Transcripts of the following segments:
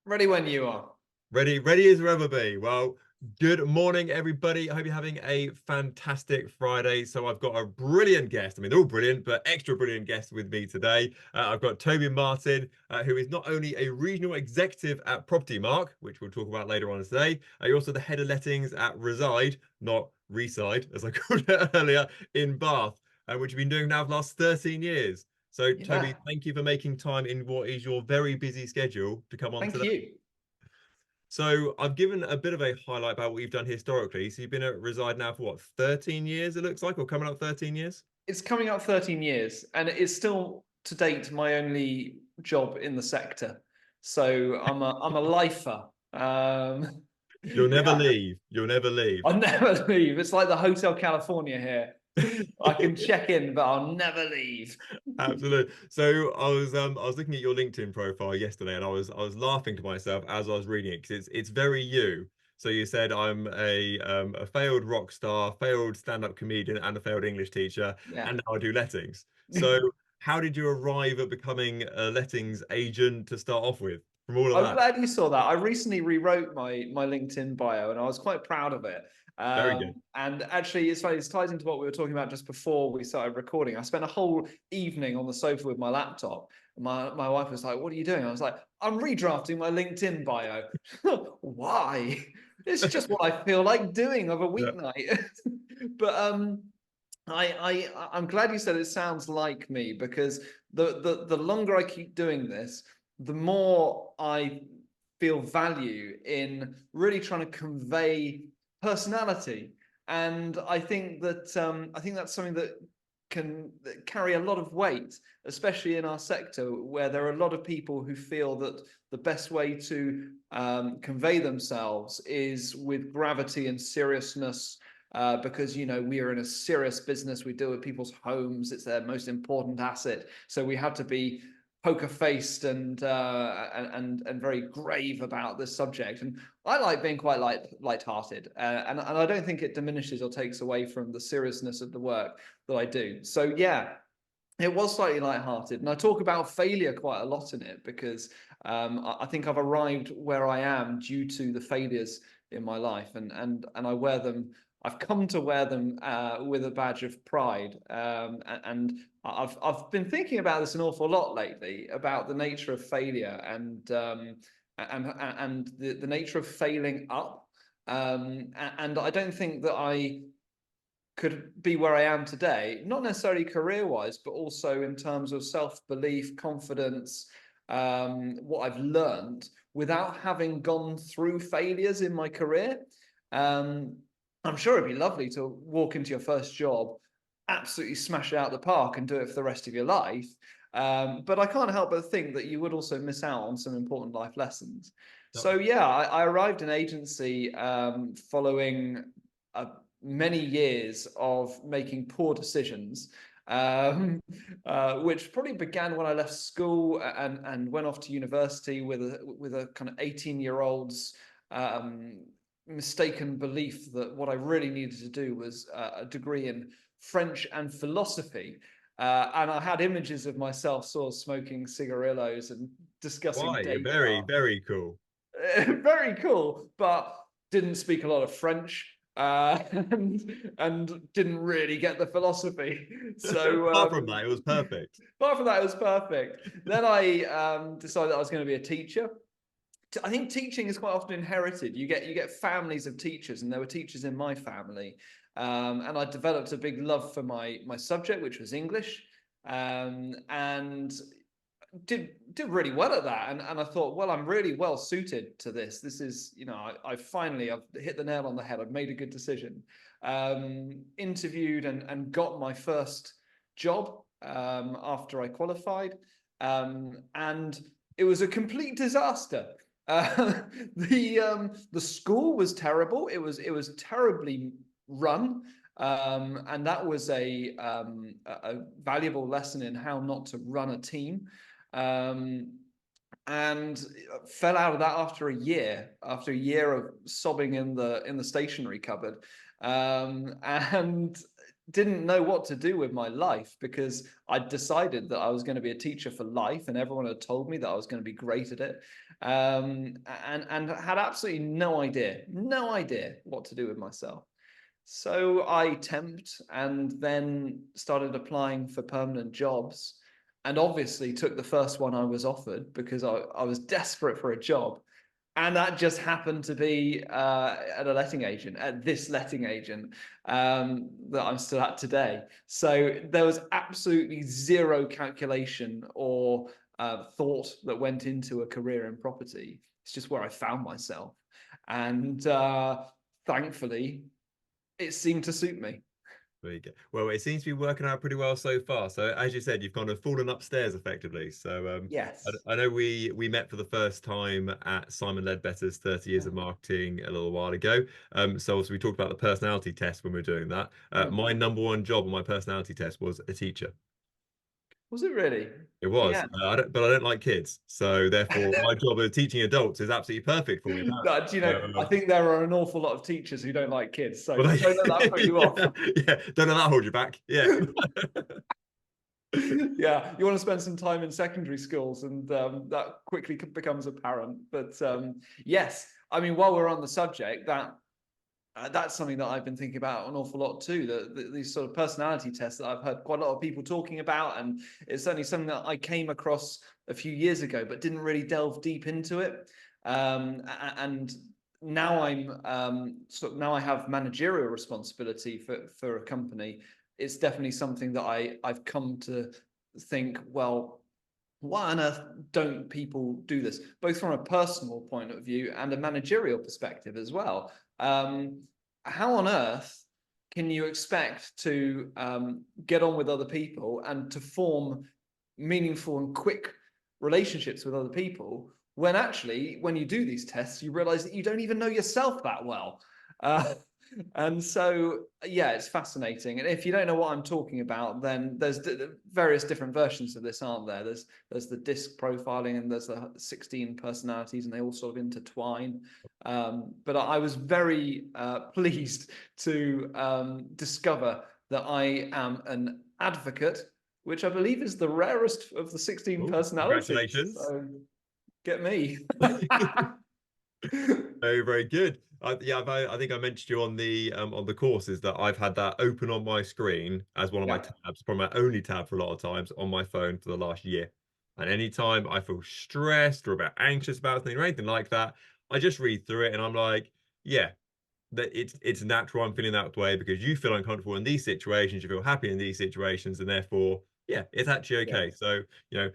Ready when you are. Ready as ever be. Well, good morning, everybody. I hope you're having a fantastic Friday. So I've got a brilliant guest. I mean, they're all brilliant, but extra brilliant guest with me today. I've got Toby Martin, who is not only a regional executive at Property Mark, which we'll talk about later on today. You're also the head of lettings at Reside, not Reside, as I called it earlier, in Bath, which you've been doing now for the last 13 years. So, Toby, Yeah, thank you for making time in what is your very busy schedule to come on thank today. you. So I've given a bit of a highlight about what you've done historically. So you've been at Reside now for what, 13 years it looks like, or coming up 13 years? It's coming up 13 years, and it's still to date my only job in the sector. So I'm a lifer. You'll never Yeah, leave. You'll never leave. I'll never leave. It's like the Hotel California here. I can check in, but I'll never leave. Absolutely. So I was looking at your LinkedIn profile yesterday and I was laughing to myself as I was reading it because it's very you. So you said I'm a failed rock star, failed stand-up comedian, and a failed English teacher, Yeah. and now I do lettings. So how did you arrive at becoming a lettings agent to start off with from all of I'm that? glad you saw that. I recently rewrote my LinkedIn bio, and I was quite proud of it. Very good. And actually, it's funny. This ties into what we were talking about just before we started recording. I spent a whole evening on the sofa with my laptop. My wife was like, "What are you doing?" I was like, "I'm redrafting my LinkedIn bio." Why? It's just what I feel like doing of a Yeah. weeknight. But I'm glad you said it sounds like me, because the longer I keep doing this, the more I feel value in really trying to convey personality. And I think that's something that can carry a lot of weight, especially in our sector, where there are a lot of people who feel that the best way to convey themselves is with gravity and seriousness, because we are in a serious business. We deal with people's homes; it's their most important asset. So we have to be poker faced and very grave about this subject. And I like being quite light-hearted, and I don't think it diminishes or takes away from the seriousness of the work that I do. So yeah, it was slightly light-hearted, and I talk about failure quite a lot in it, because I think I've arrived where I am due to the failures in my life, and I wear them. I've come to wear them with a badge of pride, and I've been thinking about this an awful lot lately, about the nature of failure, and the nature of failing up. And I don't think that I could be where I am today, not necessarily career wise, but also in terms of self belief, confidence, what I've learned without having gone through failures in my career. Um, I'm sure it'd be lovely to walk into your first job, absolutely smash it out the park, and do it for the rest of your life. But I can't help but think that you would also miss out on some important life lessons. So yeah, I arrived in agency following a many years of making poor decisions, which probably began when I left school and went off to university with a kind of 18-year-old's mistaken belief that what I really needed to do was a degree in French and philosophy. And I had images of myself sort of smoking cigarillos and discussing Why? Very, Descartes. very cool. Very cool, but didn't speak a lot of French, and didn't really get the philosophy. So Apart from that, it was perfect. apart from that, it was perfect. Then I decided I was going to be a teacher. I think teaching is quite often inherited. You get families of teachers, and there were teachers in my family, and I developed a big love for my subject, which was English, and did really well at that, and I thought, well, I'm really well suited to this. This is, I finally, I've hit the nail on the head. I've made a good decision. Interviewed and got my first job after I qualified, and it was a complete disaster. The school was terrible. It was terribly run. And that was a valuable lesson in how not to run a team. Um, and fell out of that after a year of sobbing in the stationery cupboard, and didn't know what to do with my life, because I'd decided that I was going to be a teacher for life, and everyone had told me that I was going to be great at it. and had absolutely no idea what to do with myself. So I temped and then started applying for permanent jobs, and obviously took the first one I was offered because I was desperate for a job. And that just happened to be at this letting agent that I'm still at today. So there was absolutely zero calculation or thought that went into a career in property. It's just where I found myself. And thankfully, it seemed to suit me. There you go. Well, it seems to be working out pretty well so far. So, as you said, you've kind of fallen upstairs effectively. So, Yes. I know we met for the first time at Simon Ledbetter's 30 Years of Marketing a little while ago. So also we talked about the personality test when we were doing that. My number one job on my personality test was a teacher. Was it really? It was, Yeah. but I don't like kids. So therefore, my job of teaching adults is absolutely perfect for me now. Do you know, I think there are an awful lot of teachers who don't like kids, so Well, don't let that put you off. yeah, don't let that hold you back. Yeah. Yeah, you want to spend some time in secondary schools, and that quickly becomes apparent. But yes, I mean, while we're on the subject, that's something that I've been thinking about an awful lot too. These sort of personality tests that I've heard quite a lot of people talking about, and it's certainly something that I came across a few years ago, but didn't really delve deep into it. And now now I have managerial responsibility for a company. It's definitely something that I've come to think, well, why on earth don't people do this, both from a personal point of view and a managerial perspective as well? How on earth can you expect to get on with other people and to form meaningful and quick relationships with other people when actually, when you do these tests, you realize that you don't even know yourself that well? And so, yeah, it's fascinating. And if you don't know what I'm talking about, then there's various different versions of this, aren't there? There's the disc profiling, and there's the 16 personalities, and they all sort of intertwine. But I was very pleased to discover that I am an advocate, which I believe is the rarest of the 16 Ooh, personalities. congratulations. So get me. Very, very good. Yeah, I think I mentioned you on the course is that I've had that open on my screen as one of my Yeah. tabs, probably my only tab for a lot of times on my phone for the last year. And anytime I feel stressed or about anxious about something or anything like that, I just read through it and I'm like, yeah, that it's natural I'm feeling that way because you feel uncomfortable in these situations, you feel happy in these situations, and therefore, yeah, it's actually Yeah. okay. So,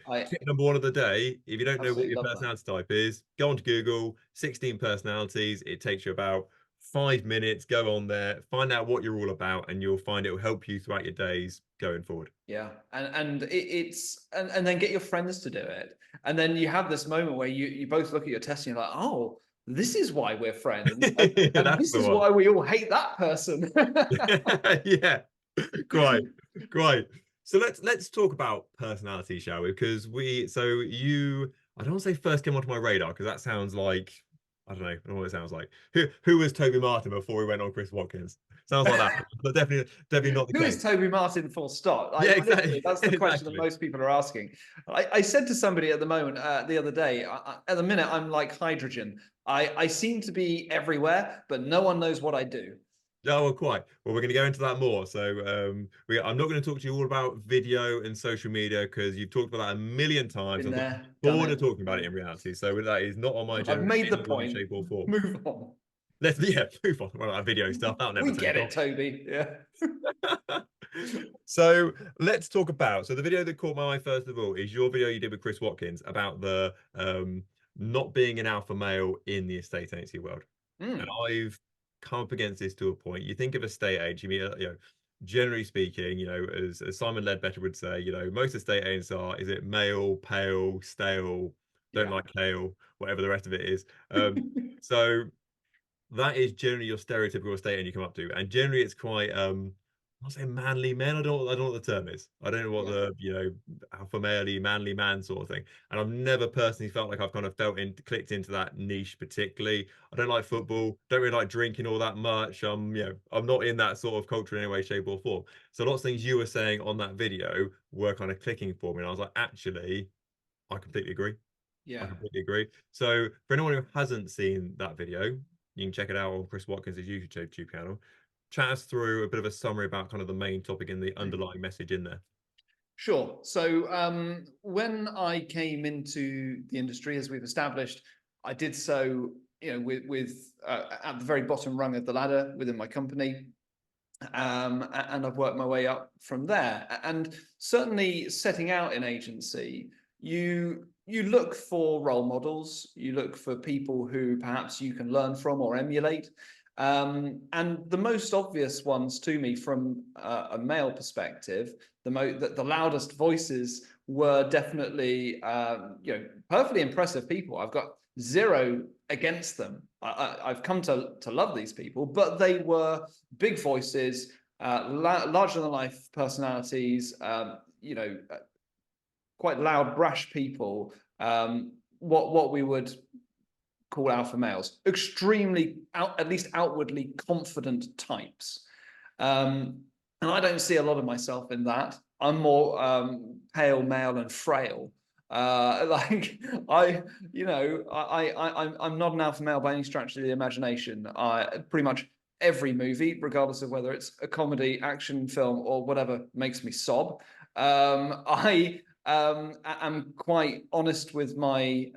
I tip number one of the day, if you don't know what absolutely your love that. personality type is, go onto Google, 16 personalities. It takes you about 5 minutes. Go on there, find out what you're all about, and you'll find it will help you throughout your days going forward. Yeah, and and then get your friends to do it, and then you have this moment where you both look at your test and you're like, oh, this is why we're friends, and That's this the is one. why we all hate that person. Yeah, quite, quite. So let's talk about personality, shall we? Because I don't want to say first came onto my radar because that sounds like I don't know what it sounds like. Who was Toby Martin before he went on Chris Watkins? Sounds like that, but definitely not the Who case. is Toby Martin? Full stop. Yeah, Literally, exactly, that's the question that exactly. most people are asking. I said to somebody at the moment, the other day, at the minute, I'm like hydrogen. I seem to be everywhere, but no one knows what I do. Yeah, well, quite. Well, we're going to go into that more. So, I'm not going to talk to you all about video and social media because you've talked about that a million times. Been I'm there, done bored it. of talking about it in reality. So that is not on my I've agenda made in the any way, point. shape, or form. Move on. Let's move on. Well, that video stuff that'll never We take get it, off. Toby. Yeah. So let's talk about. So the video that caught my eye first of all is your video you did with Chris Watkins about the not being an alpha male in the estate agency world. And Mm, I've come up against this to a point. You think of a estate agent, generally speaking, as Simon Ledbetter would say, most estate agents are, is it male, pale, stale, don't yeah. like kale, whatever the rest of it is. So that is generally your stereotypical estate agent you come up to. And generally it's quite I'll say manly men. I don't know what the term is. I don't know what Yeah. the, alpha male manly man sort of thing. And I've never personally felt like I've kind of clicked into that niche particularly. I don't like football, don't really like drinking all that much. I'm not in that sort of culture in any way, shape, or form. So lots of things you were saying on that video were kind of clicking for me. And I was like, actually, I completely agree. I Yeah. completely agree. So for anyone who hasn't seen that video, you can check it out on Chris Watkins' YouTube channel. Chat us through a bit of a summary about kind of the main topic and the underlying message in there. Sure. So when I came into the industry, as we've established, I did so, with at the very bottom rung of the ladder within my company, and I've worked my way up from there. And certainly, setting out in agency, you look for role models, you look for people who perhaps you can learn from or emulate. And the most obvious ones to me from a male perspective, the loudest voices were definitely perfectly impressive people. I've got zero against them. I've come to love these people, but they were big voices, larger than life personalities, quite loud, brash people. What we would call alpha males, extremely at least outwardly confident types. And I don't see a lot of myself in that. I'm more pale, male, and frail. Like I'm not an alpha male by any stretch of the imagination. Pretty much every movie, regardless of whether it's a comedy, action film, or whatever, makes me sob. I am quite honest with my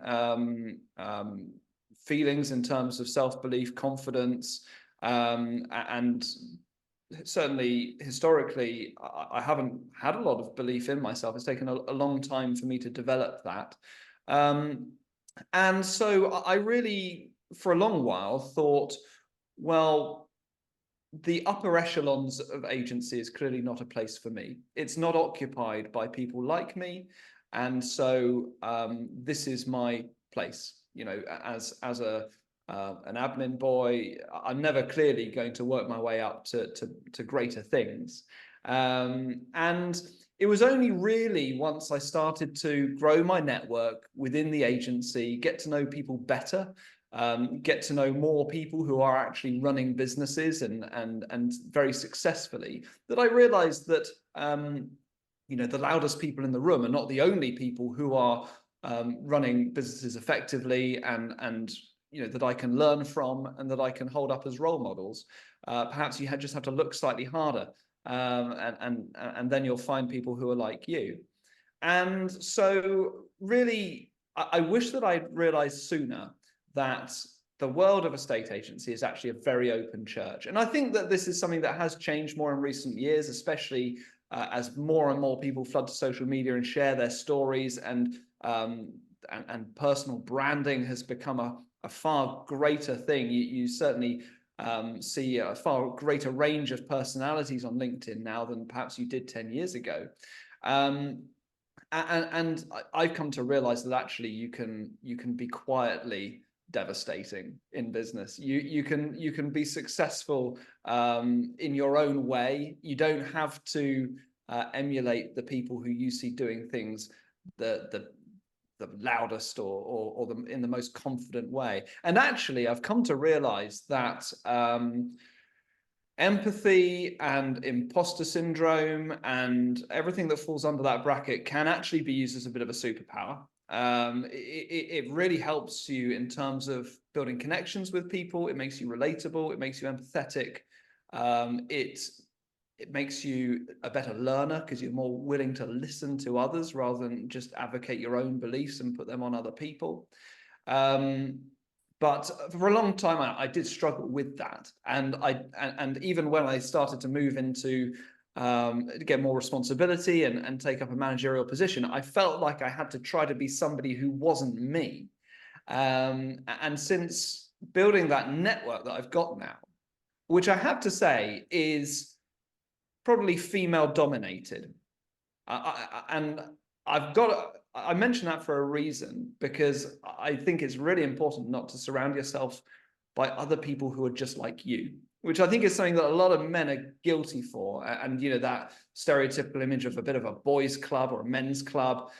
feelings in terms of self-belief, confidence, and certainly historically, I haven't had a lot of belief in myself. It's taken a long time for me to develop that. And so I really, for a long while, thought, well, the upper echelons of agency is clearly not a place for me. It's not occupied by people like me. And so this is my place, as an admin boy. I'm never clearly going to work my way up to greater things. And it was only really once I started to grow my network within the agency, get to know people better, get to know more people who are actually running businesses and very successfully, that I realized that the loudest people in the room are not the only people who are running businesses effectively, and that I can learn from and that I can hold up as role models. Perhaps you just have to look slightly harder, and then you'll find people who are like you. And so really, I wish that I'd realized sooner that the world of estate agency is actually a very open church. And I think that this is something that has changed more in recent years, especially as more and more people flood to social media and share their stories, and personal branding has become a far greater thing. You certainly see a far greater range of personalities on LinkedIn now than perhaps you did 10 years ago. And I've come to realize that actually you can be quietly devastating in business. You can be successful in your own way. You don't have to emulate the people who you see doing things the loudest or in the most confident way. And actually, I've come to realize that empathy and imposter syndrome and everything that falls under that bracket can actually be used as a bit of a superpower. It really helps you in terms of building connections with people. It makes you relatable. It makes you empathetic. It makes you a better learner because you're more willing to listen to others rather than just advocate your own beliefs and put them on other people. But for a long time, I did struggle with that. And even when I started to move into get more responsibility and take up a managerial position, I felt like I had to try to be somebody who wasn't me. And since building that network that I've got now, which I have to say is probably female dominated, and I mention that for a reason, because I think it's really important not to surround yourself by other people who are just like you, which I think is something that a lot of men are guilty for. And that stereotypical image of a bit of a boys' club or a men's club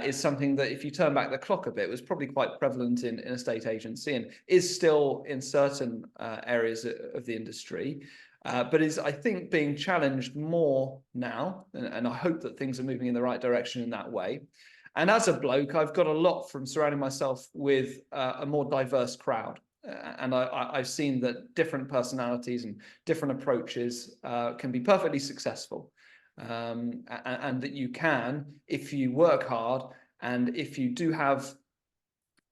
is something that, if you turn back the clock a bit, was probably quite prevalent in estate agency and is still in certain areas of the industry. But is, I think, being challenged more now, and I hope that things are moving in the right direction in that way. And as a bloke, I've got a lot from surrounding myself with a more diverse crowd. And I've seen that different personalities and different approaches can be perfectly successful. And that you can, if you work hard and if you do have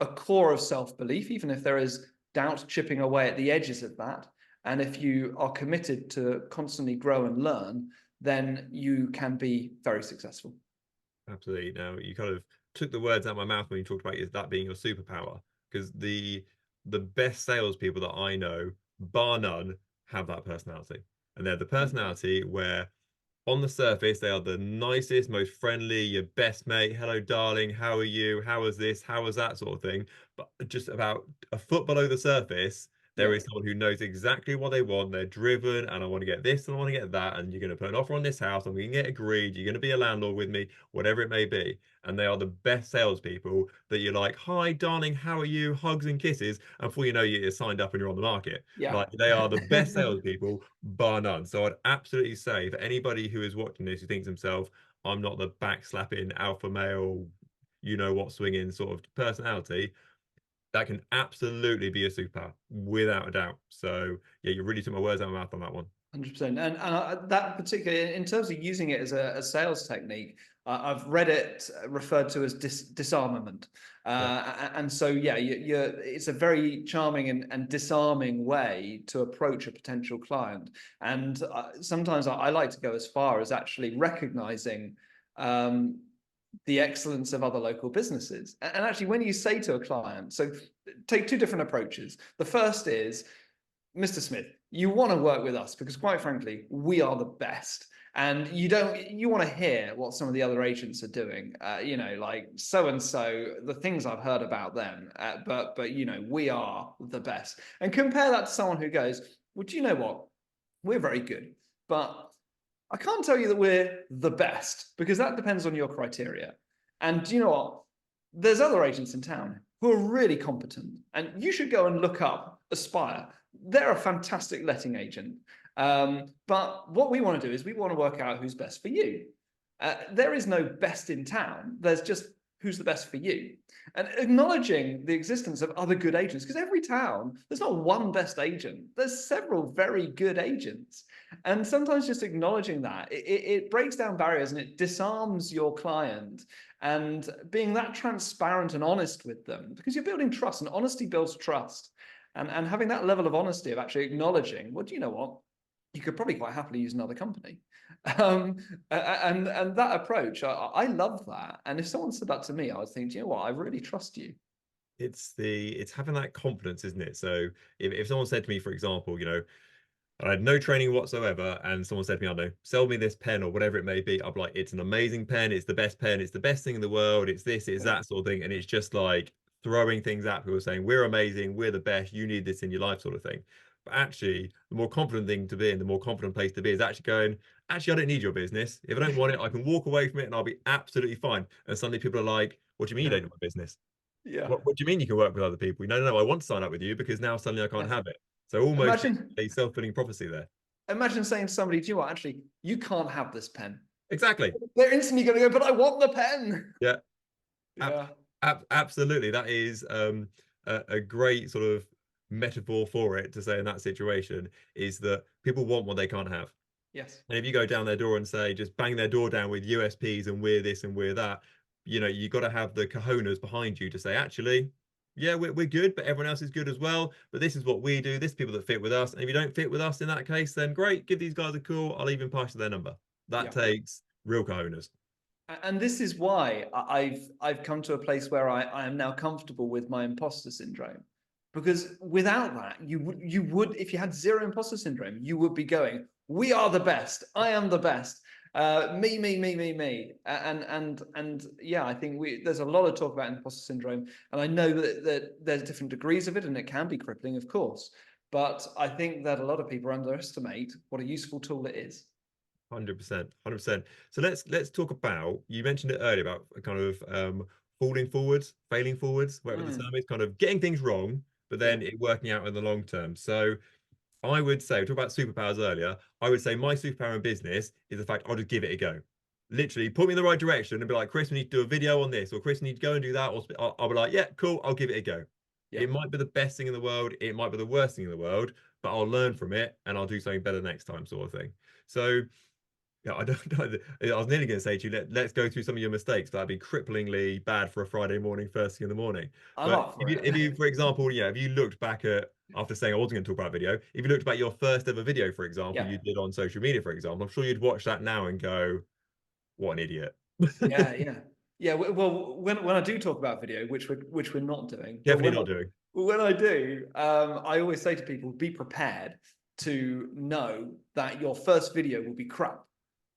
a core of self-belief, even if there is doubt chipping away at the edges of that, and if you are committed to constantly grow and learn, then you can be very successful. Absolutely. Now, you kind of took the words out of my mouth when you talked about that being your superpower, because the best salespeople that I know, bar none, have that personality. And they're the personality where on the surface, they are the nicest, most friendly, your best mate. Hello, darling. How are you? How was this? How was that sort of thing? But just about a foot below the surface, there Yeah. is someone who knows exactly what they want. They're driven, and I want to get this and I want to get that. And you're going to put an offer on this house, and we can get agreed. You're going to be a landlord with me, whatever it may be. And they are the best salespeople that you're like, hi, darling, how are you? Hugs and kisses. And before you know, you're signed up and you're on the market. Yeah. Like they are the best salespeople, bar none. So I'd absolutely say for anybody who is watching this who thinks himself, I'm not the backslapping alpha male, you know what, swinging sort of personality, that can absolutely be a superpower without a doubt. So yeah, you really took my words out of my mouth on that one. 100%. And that particular, in terms of using it as a sales technique, I've read it referred to as disarmament. Yeah. And so, yeah, it's a very charming and disarming way to approach a potential client. And sometimes I like to go as far as actually recognizing the excellence of other local businesses. And actually, when you say to a client, so take two different approaches. The first is, Mr. Smith, you want to work with us because, quite frankly, we are the best. And you want to hear what some of the other agents are doing, like so and so, the things I've heard about them. But we are the best. And compare that to someone who goes, well, do you know what? We're very good, but I can't tell you that we're the best because that depends on your criteria. And do you know what? There's other agents in town who are really competent, and you should go and look up Aspire. They're a fantastic letting agent. But what we want to do is we want to work out who's best for you. There is no best in town. There's just who's the best for you. And acknowledging the existence of other good agents, because every town, there's not one best agent. There's several very good agents. And sometimes just acknowledging that, it breaks down barriers and it disarms your client. And being that transparent and honest with them, because you're building trust, and honesty builds trust. And having that level of honesty of actually acknowledging, well, do you know what? You could probably quite happily use another company. And that approach, I love that. And if someone said that to me, I would think, you know what? I really trust you. It's having that confidence, isn't it? So if someone said to me, for example, I had no training whatsoever, and someone said to me, I don't know, sell me this pen or whatever it may be. I'd be like, it's an amazing pen, it's the best pen, it's the best thing in the world, it's this, it's that sort of thing. And it's just like throwing things at people saying, we're amazing, we're the best, you need this in your life, sort of thing. But actually, the more confident thing to be and the more confident place to be is actually going, actually, I don't need your business. If I don't want it, I can walk away from it and I'll be absolutely fine. And suddenly people are like, what do you mean you don't need my business? Yeah. What do you mean you can work with other people? No, I want to sign up with you because now suddenly I can't have it. So almost Imagine, a self-fulfilling prophecy there. imagine saying to somebody, do you know what? Actually, you can't have this pen. Exactly. They're instantly going to go, but I want the pen. Yeah. Yeah. Absolutely. That is a great sort of metaphor for it to say in that situation is that people want what they can't have. Yes. And if you go down their door and say, just bang their door down with USPs and we're this and we're that, you got to have the cojones behind you to say, actually, yeah, we're good, but everyone else is good as well. But this is what we do. This is people that fit with us. And if you don't fit with us in that case, then great, give these guys a call. I'll even pass you their number. That takes real cojones. And this is why I've come to a place where I am now comfortable with my imposter syndrome. Because without that, you would, if you had zero imposter syndrome, you would be going, we are the best. I am the best. Me. And yeah, I think there's a lot of talk about imposter syndrome, and I know that there's different degrees of it, and it can be crippling, of course. But I think that a lot of people underestimate what a useful tool it is. 100%, 100%. So let's talk about, you mentioned it earlier about kind of falling forwards, failing forwards, whatever the term is, kind of getting things wrong, but then it working out in the long term. So I would say, we talked about superpowers earlier. I would say my superpower in business is the fact I'll just give it a go. literally put me in the right direction and be like, Chris, we need to do a video on this, or Chris, we need to go and do that, or I'll be like, yeah, cool, I'll give it a go. Yeah. It might be the best thing in the world, it might be the worst thing in the world, but I'll learn from it and I'll do something better next time, sort of thing. So yeah, I don't know. I was nearly going to say to you, let's go through some of your mistakes. That'd be cripplingly bad for a Friday morning, first thing in the morning. I'm But up for if it. you, for example, if you looked back at, after saying I wasn't going to talk about video, if you looked back your first ever video, for example, Yeah. you did on social media, for example, I'm sure you'd watch that now and go, what an idiot. Yeah, yeah, yeah. Well, when I do talk about video, which we're not doing, but Definitely not doing. when I do, I always say to people, be prepared to know that your first video will be crap,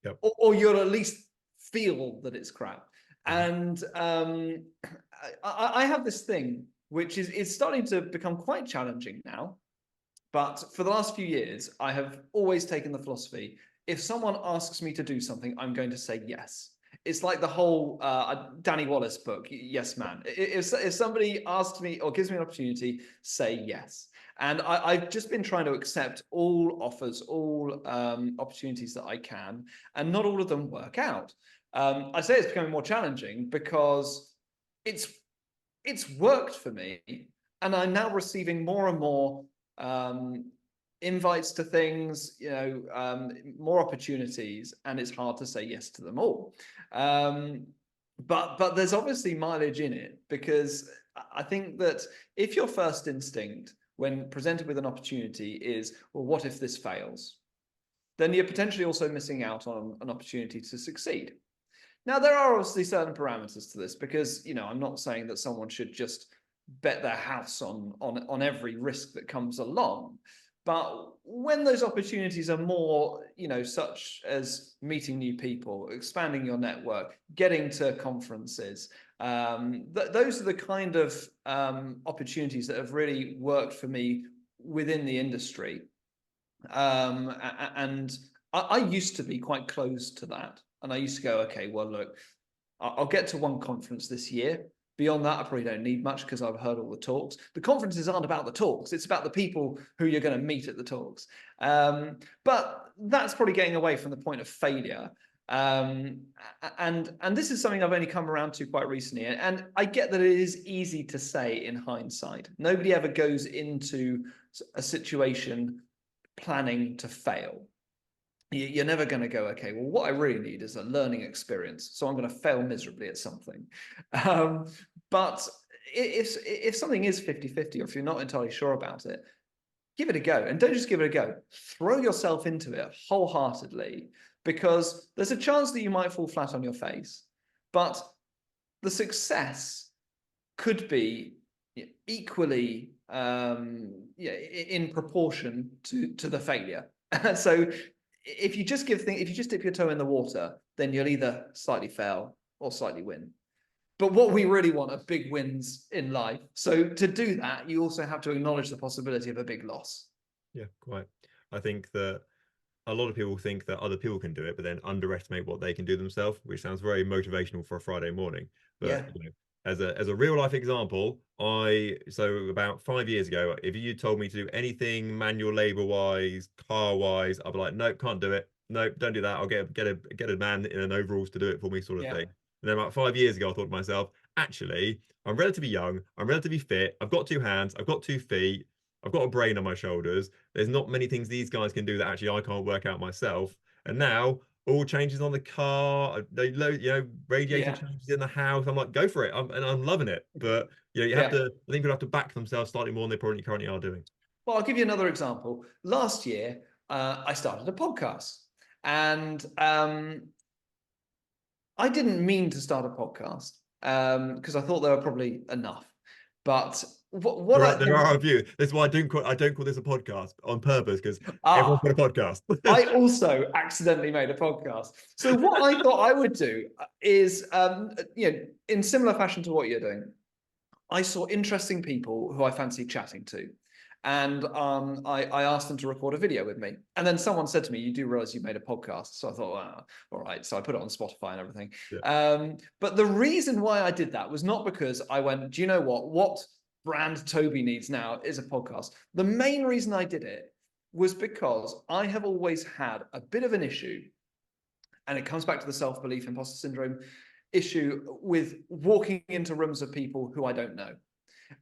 Yep. or you'll at least feel that it's crap. Mhm. And I have this thing which is starting to become quite challenging now. But for the last few years, I have always taken the philosophy, if someone asks me to do something, I'm going to say yes. It's like the whole Danny Wallace book, Yes Man. If somebody asks me or gives me an opportunity, say yes. And I've just been trying to accept all offers, all opportunities that I can, and not all of them work out. I say it's becoming more challenging because it's worked for me, and I'm now receiving more and more invites to things, more opportunities, and it's hard to say yes to them all. But there's obviously mileage in it, because I think that if your first instinct when presented with an opportunity is, well, what if this fails? Then you're potentially also missing out on an opportunity to succeed. Now, there are obviously certain parameters to this, because I'm not saying that someone should just bet their house on every risk that comes along. But when those opportunities are more, such as meeting new people, expanding your network, getting to conferences, those are the kind of opportunities that have really worked for me within the industry. And I used to be quite close to that. And I used to go, okay, well, look, I'll get to one conference this year. Beyond that, I probably don't need much, because I've heard all the talks. The conferences aren't about the talks. It's about the people who you're going to meet at the talks. But that's probably getting away from the point of failure. And this is something I've only come around to quite recently. And I get that it is easy to say in hindsight. Nobody ever goes into a situation planning to fail. You're never going to go, okay, well, what I really need is a learning experience, so I'm going to fail miserably at something. But if something is 50-50, or if you're not entirely sure about it, give it a go. And don't just give it a go. Throw yourself into it wholeheartedly, because there's a chance that you might fall flat on your face, but the success could be equally in proportion to the failure. So if you just dip your toe in the water, then you'll either slightly fail or slightly win. But what we really want are big wins in life. So to do that, you also have to acknowledge the possibility of a big loss. Yeah, quite. I think that a lot of people think that other people can do it, but then underestimate what they can do themselves, which sounds very motivational for a Friday morning. But Yeah. as a real life example, so about 5 years ago, if you told me to do anything manual labor wise, car wise, I'd be like, nope, can't do it. Nope, don't do that. I'll get a man in an overalls to do it for me, sort of Yeah. thing. And then about 5 years ago, I thought to myself, actually, I'm relatively young, I'm relatively fit, I've got two hands, I've got 2 feet, I've got a brain on my shoulders. There's not many things these guys can do that actually I can't work out myself. And now all changes on the car, radiator Yeah. changes in the house. I'm like, go for it. I'm loving it. But you have Yeah. to, I think people have to back themselves slightly more than they probably currently are doing. Well, I'll give you another example. Last year, I started a podcast, and I didn't mean to start a podcast, because I thought there were probably enough. But what There are a few. That's why I don't call this a podcast on purpose, because everyone's ah got a podcast. I also accidentally made a podcast. So what I thought I would do is, in similar fashion to what you're doing, I saw interesting people who I fancied chatting to. And I asked them to record a video with me. And then someone said to me, you do realize you made a podcast. So I thought, wow, all right. So I put it on Spotify and everything. Yeah. But the reason why I did that was not because I went, do you know what? What brand Toby needs now is a podcast. The main reason I did it was because I have always had a bit of an issue And it comes back to the self-belief imposter syndrome issue with walking into rooms of people who I don't know.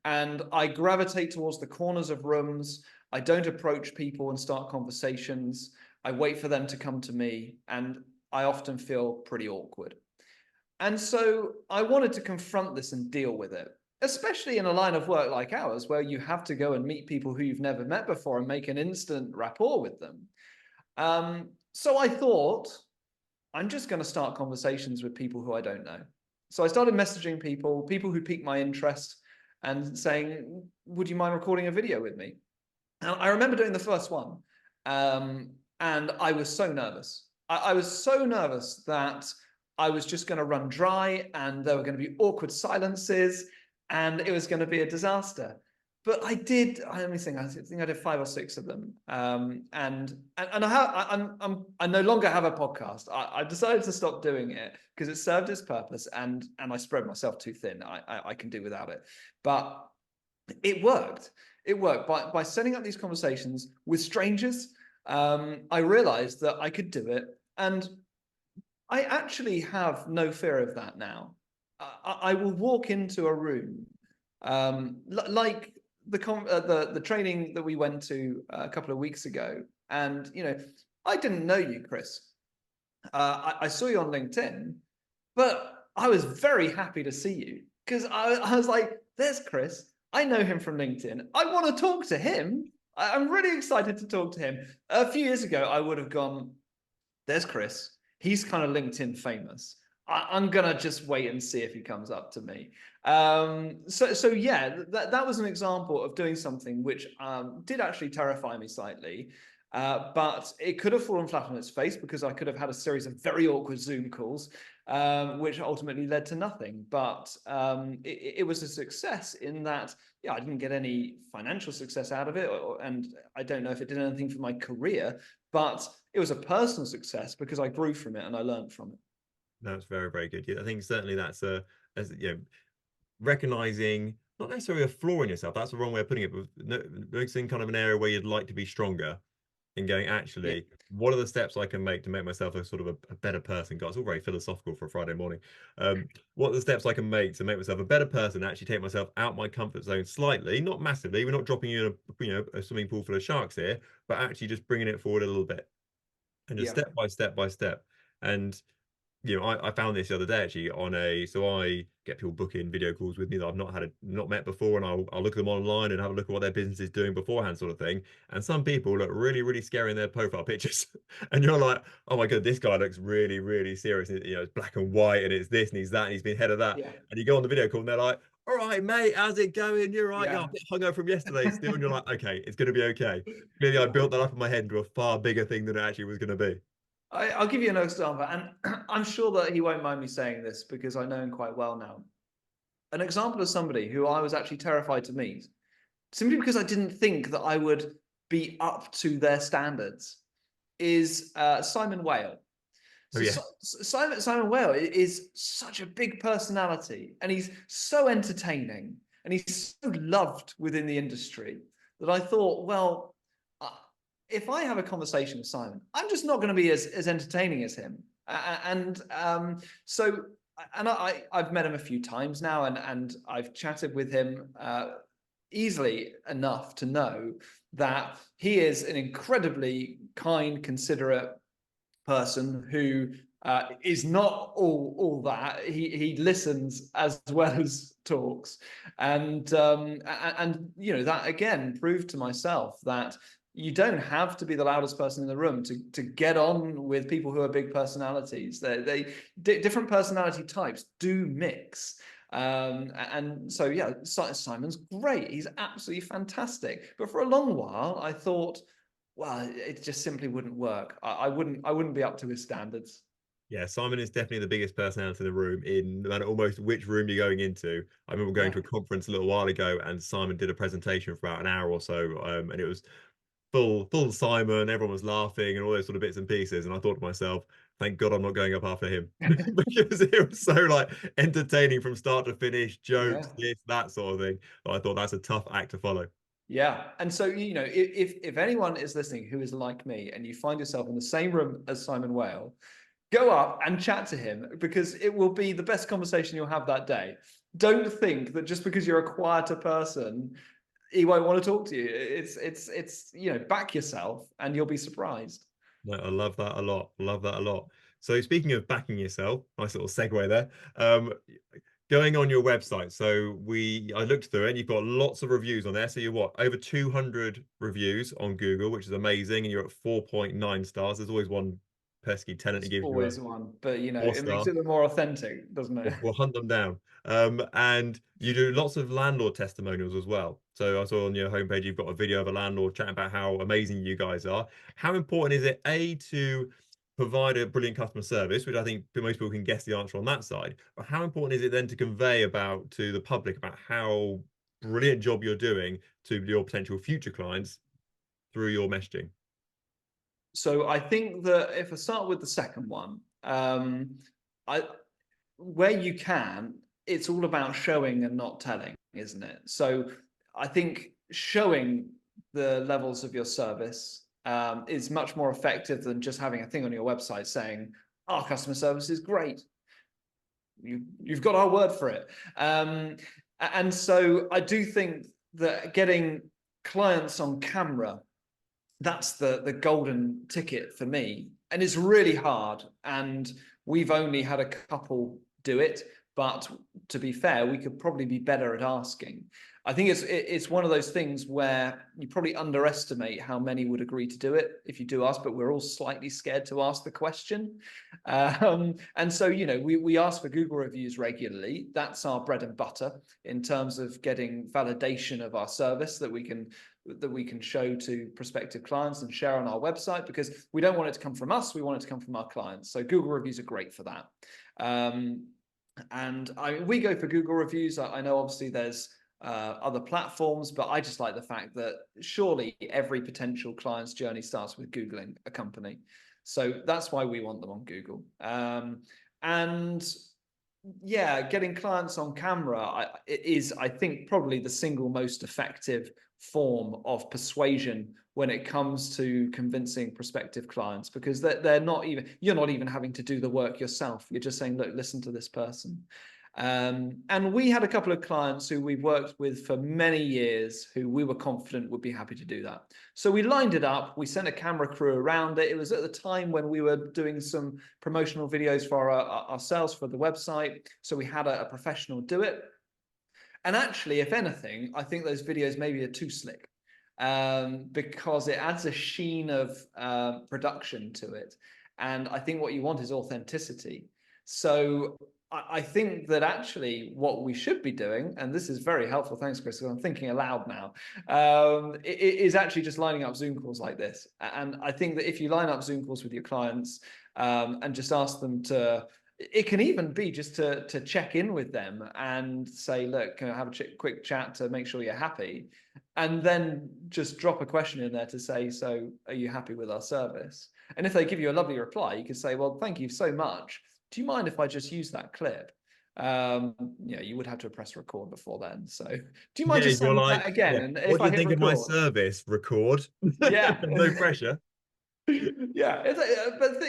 And I gravitate towards the corners of rooms. I don't approach people and start conversations. I wait for them to come to me, and I often feel pretty awkward. And so I wanted to confront this and deal with it, especially in a line of work like ours, where you have to go and meet people who you've never met before and make an instant rapport with them. So I thought, I'm just going to start conversations with people who I don't know. So I started messaging people who piqued my interest, and saying, would you mind recording a video with me? And I remember doing the first one, and I was so nervous. I was so nervous that I was just going to run dry, and there were going to be awkward silences, and it was going to be a disaster. But I did. I think I did 5 or 6 of them, and I no longer have a podcast. I decided to stop doing it because it served its purpose, and I spread myself too thin. I can do without it, but it worked. It worked by setting up these conversations with strangers. I realized that I could do it, and I actually have no fear of that now. I will walk into a room, like the training that we went to a couple of weeks ago, and I didn't know you, Chris. I saw you on LinkedIn, but I was very happy to see you because I was like, there's Chris. I know him from LinkedIn. I want to talk to him. I'm really excited to talk to him. A few years ago, I would have gone, there's Chris. He's kind of LinkedIn famous. I'm gonna just wait and see if he comes up to me. So yeah, that was an example of doing something which did actually terrify me slightly, but it could have fallen flat on its face because I could have had a series of very awkward Zoom calls, which ultimately led to nothing. But it was a success in that, yeah, I didn't get any financial success out of it, and I don't know if it did anything for my career, but it was a personal success because I grew from it and I learned from it. That's very, very good. Yeah, I think certainly that's recognizing not necessarily a flaw in yourself. That's the wrong way of putting it, but noticing kind of an area where you'd like to be stronger, and going, actually, Yeah. what are the steps I can make to make myself a sort of a better person? God, it's all very philosophical for a Friday morning. What are the steps I can make to make myself a better person, actually take myself out my comfort zone slightly, not massively. We're not dropping you in a swimming pool full of sharks here, but actually just bringing it forward a little bit, and just Yeah. step by step by step. And I found this the other day actually so I get people booking video calls with me that I've not met before, and I'll look at them online and have a look at what their business is doing beforehand, sort of thing. And some people look really, really scary in their profile pictures, and you're like, oh my god, this guy looks really, really serious. It's black and white, and it's this and he's that, and he's been head of that. Yeah. And you go on the video call, and they're like, all right, mate, how's it going? You're right. Yeah, I'm Yeah. a bit hungover from yesterday still, and you're like, okay, it's going to be okay. Clearly, I built that up in my head into a far bigger thing than it actually was going to be. I'll give you an example, and I'm sure that he won't mind me saying this because I know him quite well now. An example of somebody who I was actually terrified to meet, simply because I didn't think that I would be up to their standards, is Simon Whale. Oh So, yeah. Simon Whale is such a big personality, and he's so entertaining, and he's so loved within the industry that I thought, well, if I have a conversation with Simon, I'm just not going to be as entertaining as him. So I've met him a few times now, and I've chatted with him easily enough to know that he is an incredibly kind, considerate person who is not all that. He listens as well as talks, and that again proved to myself that you don't have to be the loudest person in the room to get on with people who are big personalities. Different personality types do mix. And so, yeah, Simon's great. He's absolutely fantastic. But for a long while, I thought, well, it just simply wouldn't work. I wouldn't be up to his standards. Yeah, Simon is definitely the biggest personality in the room, in no matter almost which room you're going into. I remember going Yeah. to a conference a little while ago, and Simon did a presentation for about an hour or so, and it was full Simon. Everyone was laughing and all those sort of bits and pieces. And I thought to myself, thank God I'm not going up after him because it was so like entertaining from start to finish, Yeah. jokes, this, that sort of thing. But I thought that's a tough act to follow. Yeah. And so, if anyone is listening who is like me and you find yourself in the same room as Simon Whale, Go up and chat to him, because it will be the best conversation you'll have that day. Don't think that just because you're a quieter person, he won't want to talk to you. It's back yourself and you'll be surprised. No, I love that a lot. Love that a lot. So speaking of backing yourself, nice little segue there. Going on your website. So I looked through it and you've got lots of reviews on there. So you're what, over 200 reviews on Google, which is amazing. And you're at 4.9 stars. There's always one pesky tenant who It's gives you a always one, but four it makes star. it look more authentic, doesn't it? We'll hunt them down. And you do lots of landlord testimonials as well. So I saw on your homepage, you've got a video of a landlord chatting about how amazing you guys are. How important is it, A, to provide a brilliant customer service, which I think most people can guess the answer on that side, but how important is it then to convey about to the public about how brilliant job you're doing to your potential future clients through your messaging? So I think that if I start with the second one, I where you can, it's all about showing and not telling, isn't it? So I think showing the levels of your service is much more effective than just having a thing on your website saying, our customer service is great. You've got our word for it. And so I do think that getting clients on camera, that's the golden ticket for me. And it's really hard. And we've only had a couple do it. But to be fair, we could probably be better at asking. I think it's one of those things where you probably underestimate how many would agree to do it if you do ask, but we're all slightly scared to ask the question. And so, we ask for Google reviews regularly. That's our bread and butter in terms of getting validation of our service that we can show to prospective clients and share on our website, because we don't want it to come from us. We want it to come from our clients. So Google reviews are great for that. And we go for Google reviews. I know obviously there's other platforms, but I just like the fact that surely every potential client's journey starts with Googling a company. So that's why we want them on Google. And yeah, getting clients on camera is, I think, probably the single most effective form of persuasion when it comes to convincing prospective clients, because you're not even having to do the work yourself. You're just saying, look, listen to this person. And we had a couple of clients who we've worked with for many years who we were confident would be happy to do that. So we lined it up. We sent a camera crew around it. It was at the time when we were doing some promotional videos for ourselves for the website. So we had a professional do it. And actually, if anything, I think those videos maybe are too slick, because it adds a sheen of production to it. And I think what you want is authenticity. So I think that actually what we should be doing, and this is very helpful, thanks, Chris, because I'm thinking aloud now, is actually just lining up Zoom calls like this. And I think that if you line up Zoom calls with your clients and just ask them to, it can even be just to check in with them and say, look, can I have a quick chat to make sure you're happy? And then just drop a question in there to say, so are you happy with our service? And if they give you a lovely reply, you can say, well, thank you so much. Do you mind if I just use that clip? You would have to press record before then. So do you mind just You're saying like, that again? yeah, And what if do I you hit think of my record, service? Record. yeah, No pressure. yeah.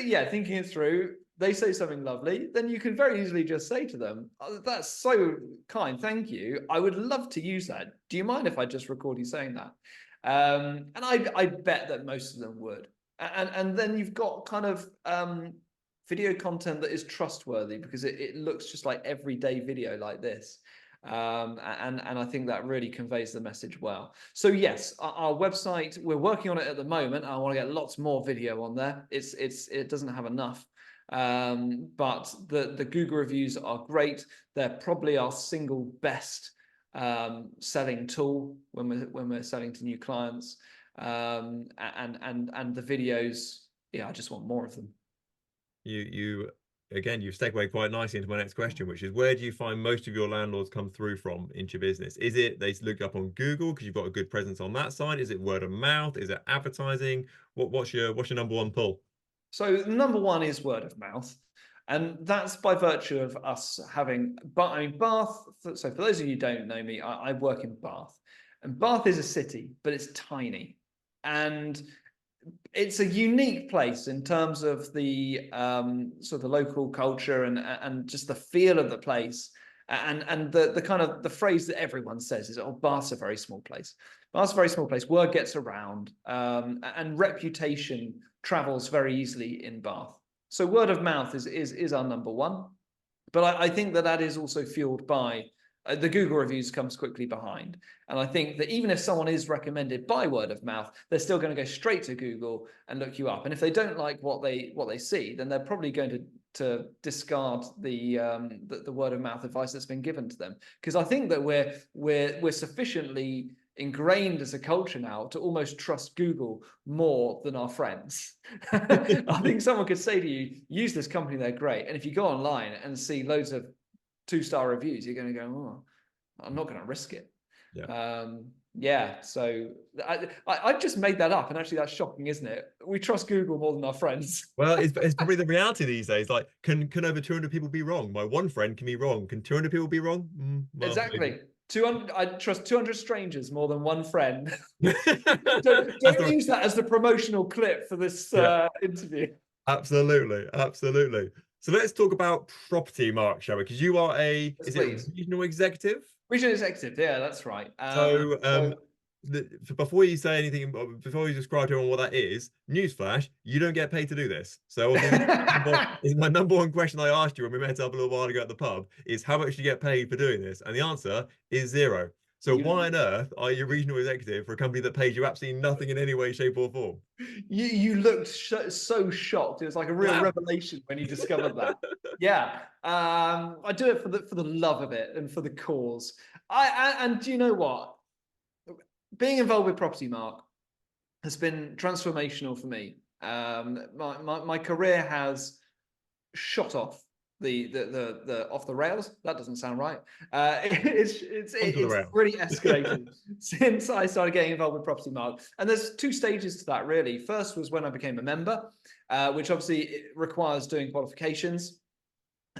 Yeah, thinking it through, they say something lovely, then you can very easily just say to them, oh, that's so kind, thank you. I would love to use that. Do you mind if I just record you saying that? And I bet that most of them would. And then you've got kind of video content that is trustworthy, because it looks just like everyday video like this. And I think that really conveys the message well. So yes, our website, we're working on it at the moment. I want to get lots more video on there. It doesn't have enough. But the Google reviews are great. They're probably our single best selling tool when we're selling to new clients. And the videos, yeah, I just want more of them. You again, you've segued quite nicely into my next question, which is, where do you find most of your landlords come through from into your business? Is it they look up on Google because you've got a good presence on that side? Is it word of mouth? Is it advertising? What's your number one pull? So number one is word of mouth. And that's by virtue of us having, Bath. So for those of you who don't know me, I work in Bath. And Bath is a city, but it's tiny. And it's a unique place in terms of the sort of the local culture and just the feel of the place. And the kind of the phrase that everyone says is, "Oh, Bath's a very small place." Bath's a very small place. Word gets around, and reputation travels very easily in Bath. So word of mouth is our number one. But I think that is also fueled by the Google reviews comes quickly behind. And I think that even if someone is recommended by word of mouth, they're still going to go straight to Google and look you up. And if they don't like what they see, then they're probably going to discard the word of mouth advice that's been given to them. Because I think that we're sufficiently ingrained as a culture now to almost trust Google more than our friends. I think someone could say to you, use this company, they're great. And if you go online and see loads of 2-star reviews, you're going to go, oh, I'm not going to risk it. Yeah. So I've just made that up, and actually that's shocking, isn't it? We trust Google more than our friends. Well, it's probably the reality these days. Like, can over 200 people be wrong? My one friend can be wrong. Can 200 people be wrong? Well, Exactly. maybe. 200. I trust 200 strangers more than one friend. Don't don't use that as the promotional clip for this interview. Absolutely, absolutely. So let's talk about property, Mark, shall we? Because you are is it regional executive? Regional executive, yeah, that's right. Before you say anything, before you describe to everyone what that is, newsflash, you don't get paid to do this. So is my number one question I asked you when we met up a little while ago at the pub is how much do you get paid for doing this? And the answer is zero. So why on earth are you regional executive for a company that pays you absolutely nothing in any way, shape, or form? You looked so shocked. It was like a real revelation when you discovered that. Yeah, I do it for the love of it and for the cause. And do you know what? Being involved with Property Mark has been transformational for me. My career has shot off the off the rails. That doesn't sound right. It's really escalated since I started getting involved with Property Mark. And there's two stages to that, really. First was when I became a member, which obviously requires doing qualifications.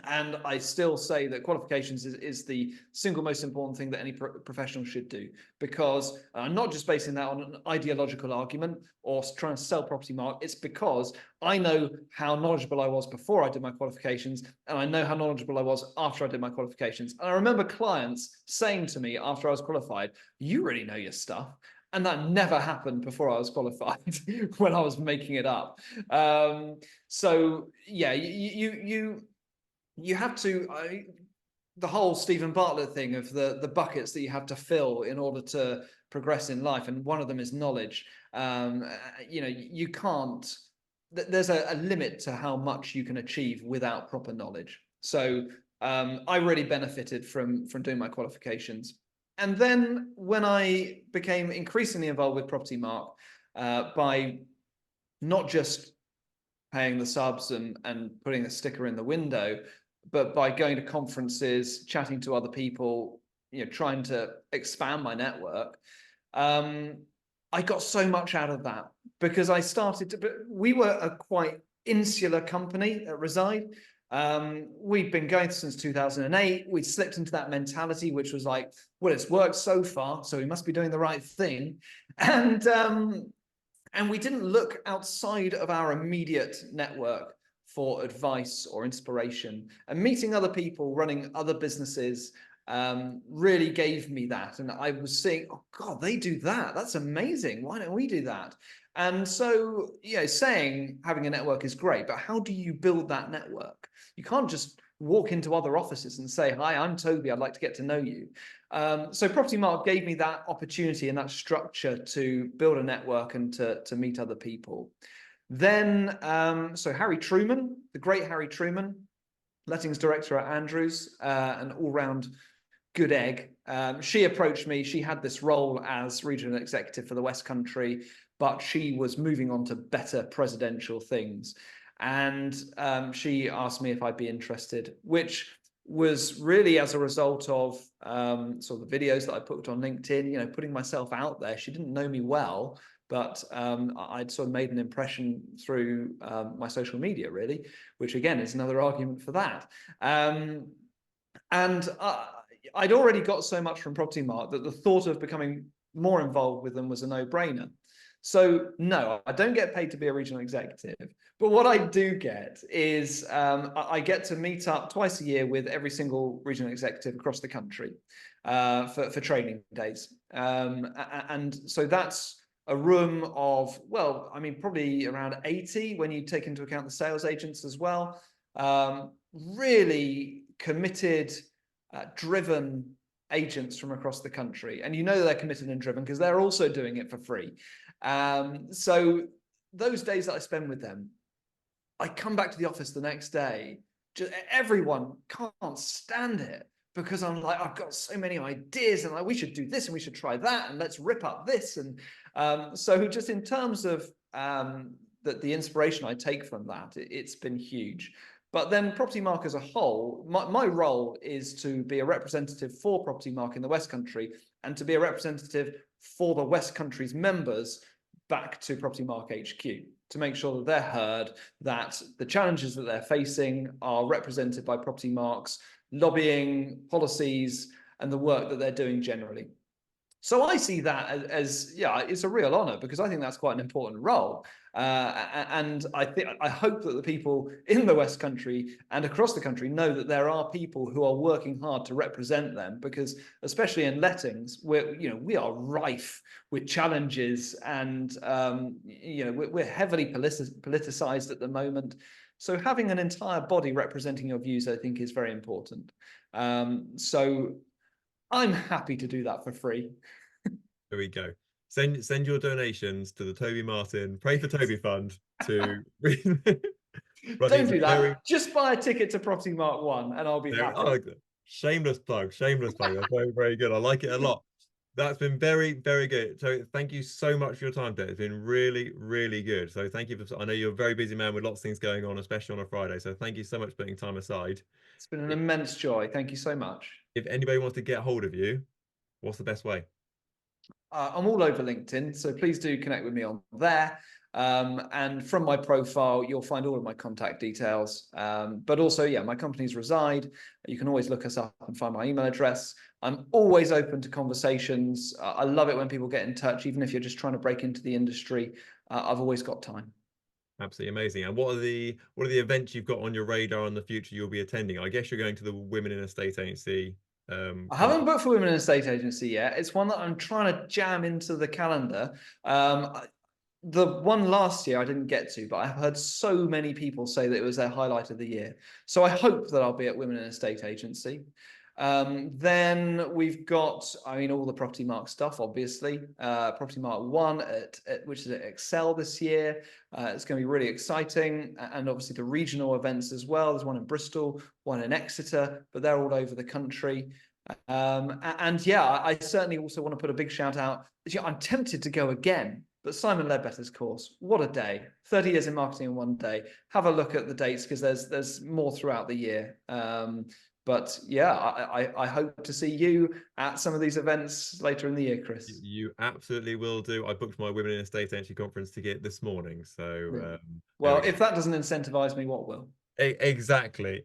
And I still say that qualifications is the single most important thing that any professional should do, because I'm not just basing that on an ideological argument or trying to sell Property Mark. It's because I know how knowledgeable I was before I did my qualifications, and I know how knowledgeable I was after I did my qualifications. And I remember clients saying to me after I was qualified, "You really know your stuff." And that never happened before I was qualified when I was making it up. So yeah, you have to, the whole Stephen Bartlett thing of the buckets that you have to fill in order to progress in life. And one of them is knowledge. You can't, there's a limit to how much you can achieve without proper knowledge. So I really benefited from doing my qualifications. And then when I became increasingly involved with Property Mark, by not just paying the subs and putting a sticker in the window, but by going to conferences, chatting to other people, trying to expand my network, I got so much out of that, because I started to, we were a quite insular company at Reside. We'd been going since 2008. We'd slipped into that mentality, which was like, well, it's worked so far, so we must be doing the right thing. And we didn't look outside of our immediate network for advice or inspiration. And meeting other people running other businesses really gave me that. And I was saying, oh God, they do that. That's amazing. Why don't we do that? And so, having a network is great, but how do you build that network? You can't just walk into other offices and say, "Hi, I'm Toby, I'd like to get to know you." So Property Mark gave me that opportunity and that structure to build a network and to meet other people. Then, so Harry Truman, the great Harry Truman, lettings director at Andrews, an all-round good egg. She approached me. She had this role as regional executive for the West Country, but she was moving on to better presidential things. And she asked me if I'd be interested, which was really as a result of sort of the videos that I put on LinkedIn, putting myself out there. She didn't know me well, but I'd sort of made an impression through my social media, really, which again is another argument for that. And I'd already got so much from Property Mark that the thought of becoming more involved with them was a no-brainer. So no, I don't get paid to be a regional executive, but what I do get is I get to meet up twice a year with every single regional executive across the country for training days. And so that's a room of, well, I mean, probably around 80 when you take into account the sales agents as well. Really committed, driven agents from across the country. And you know they're committed and driven because they're also doing it for free. So those days that I spend with them, I come back to the office the next day, just everyone can't stand it because I'm like, I've got so many ideas and like, we should do this and we should try that and let's rip up this. And so just in terms of the inspiration I take from that, it's been huge. But then Property Mark as a whole, my role is to be a representative for Property Mark in the West Country and to be a representative for the West Country's members back to Property Mark HQ to make sure that they're heard, that the challenges that they're facing are represented by Property Mark's lobbying, policies, and the work that they're doing generally. So I see that as yeah, it's a real honor because I think that's quite an important role. And I hope that the people in the West Country and across the country know that there are people who are working hard to represent them, because especially in lettings, we are rife with challenges, and we're heavily politicized at the moment. So having an entire body representing your views, I think, is very important. So I'm happy to do that for free. There we go. Send your donations to the Toby Martin Pray for Toby Fund to Don't do that. Just buy a ticket to Property Mark 1 and I'll be happy. Oh, shameless plug. Shameless plug. That's very, very good. I like it a lot. That's been very, very good. So thank you so much for your time today. It's been really, really good. So thank you I know you're a very busy man with lots of things going on, especially on a Friday. So thank you so much for putting time aside. It's been an immense joy. Thank you so much. If anybody wants to get hold of you, what's the best way? I'm all over LinkedIn, so please do connect with me on there. And from my profile, you'll find all of my contact details. But also, yeah, my company's Reside. You can always look us up and find my email address. I'm always open to conversations. I love it when people get in touch, even if you're just trying to break into the industry. I've always got time. Absolutely amazing. And what are the events you've got on your radar in the future you'll be attending? I guess you're going to the Women in Estate Agency. I haven't booked for Women in Estate Agency yet. It's one that I'm trying to jam into the calendar. The one last year I didn't get to, but I've heard so many people say that it was their highlight of the year. So I hope that I'll be at Women in Estate Agency. Then we've got, I mean, all the Property Mark stuff, obviously. Property Mark 1, which is at Excel this year. It's going to be really exciting. And obviously the regional events as well. There's one in Bristol, one in Exeter, but they're all over the country. And yeah, I certainly also want to put a big shout out. I'm tempted to go again, but Simon Ledbetter's course, what a day. 30 years in marketing in one day. Have a look at the dates because there's more throughout the year. But yeah, I hope to see you at some of these events later in the year, Chris. You absolutely will do. I booked my Women in Estate Agency conference ticket this morning. So, well, if that doesn't incentivize me, what will? Exactly.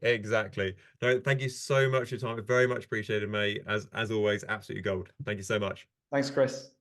No, thank you so much for your time. Very much appreciated, mate. As always, absolutely gold. Thank you so much. Thanks, Chris.